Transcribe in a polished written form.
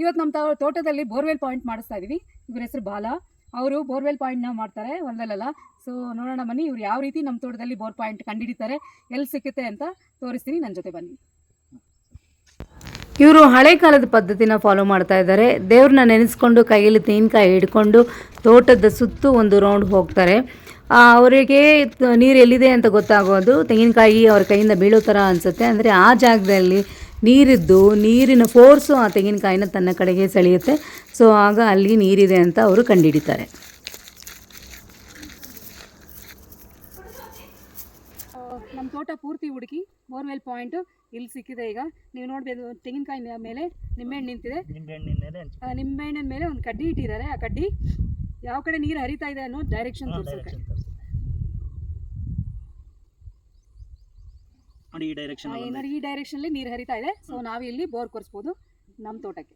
ಇವತ್ತು ನಮ್ಮ ತೋಟದಲ್ಲಿ ಬೋರ್ವೆಲ್ ಪಾಯಿಂಟ್ ಮಾಡಿಸ್ತಾ ಇದ್ದೀವಿ. ಇವ್ರ ಹೆಸರು ಬಾಲ. ಅವರು ಬೋರ್ವೆಲ್ ಪಾಯಿಂಟ್ನ ಮಾಡ್ತಾರೆ ಹೊಲದಲ್ಲೆಲ್ಲ. ಸೊ ನೋಡೋಣ ಬನ್ನಿ ಇವ್ರು ಯಾವ ರೀತಿ ನಮ್ಮ ತೋಟದಲ್ಲಿ ಬೋರ್ ಪಾಯಿಂಟ್ ಕಂಡುಹಿಡಿತಾರೆ, ಎಲ್ಲಿ ಸಿಕ್ಕುತ್ತೆ ಅಂತ ತೋರಿಸ್ತೀನಿ, ನನ್ನ ಜೊತೆ ಬನ್ನಿ. ಇವರು ಹಳೆ ಕಾಲದ ಪದ್ಧತಿನ ಫಾಲೋ ಮಾಡ್ತಾ ಇದ್ದಾರೆ. ದೇವ್ರನ್ನ ನೆನೆಸ್ಕೊಂಡು ಕೈಯಲ್ಲಿ ತೆಂಗಿನಕಾಯಿ ಹಿಡ್ಕೊಂಡು ತೋಟದ ಸುತ್ತು ಒಂದು ರೌಂಡ್ ಹೋಗ್ತಾರೆ. ಅವರಿಗೆ ನೀರು ಎಲ್ಲಿದೆ ಅಂತ ಗೊತ್ತಾಗೋದು ತೆಂಗಿನಕಾಯಿ ಅವ್ರ ಕೈಯಿಂದ ಬೀಳೋ ಥರ ಅನಿಸುತ್ತೆ. ಅಂದರೆ ಆ ಜಾಗದಲ್ಲಿ ನೀರಿದ್ದು ನೀರಿನ ಫೋರ್ಸು ಆ ತೆಂಗಿನಕಾಯಿನ ತನ್ನ ಕಡೆಗೆ ಸೆಳೆಯುತ್ತೆ. ಸೊ ಆಗ ಅಲ್ಲಿ ನೀರಿದೆ ಅಂತ ಅವರು ಕಂಡುಹಿಡಿತಾರೆ. ನಮ್ಮ ತೋಟ ಪೂರ್ತಿ ಹುಡುಕಿ ಬೋರ್ವೆಲ್ ಪಾಯಿಂಟು ಇಲ್ಲಿ ಸಿಕ್ಕಿದೆ. ಈಗ ನೀವು ನೋಡ್ಬೋದು, ತೆಂಗಿನಕಾಯಿ ಮೇಲೆ ನಿಂಬೆಹಣ್ಣು ನಿಂತಿದೆ. ನಿಂಬೆಹಣ್ಣಿನ ಮೇಲೆ ಒಂದು ಕಡ್ಡಿ ಇಟ್ಟಿದ್ದಾರೆ. ಆ ಕಡ್ಡಿ ಯಾವ ಕಡೆ ನೀರು ಹರಿತಾ ಇದೆ ಅನ್ನೋ ಡೈರೆಕ್ಷನ್ ತೋರಿಸುತ್ತೆ. ಈ ಡೈರೆಕ್ಷನ್ ನೀರು ಹರಿತಾ ಇದೆ. ಸೊ ನಾವು ಇಲ್ಲಿ ಬೋರ್ ಕೊರಿಸ್ಬೋದು ನಮ್ಮ ತೋಟಕ್ಕೆ.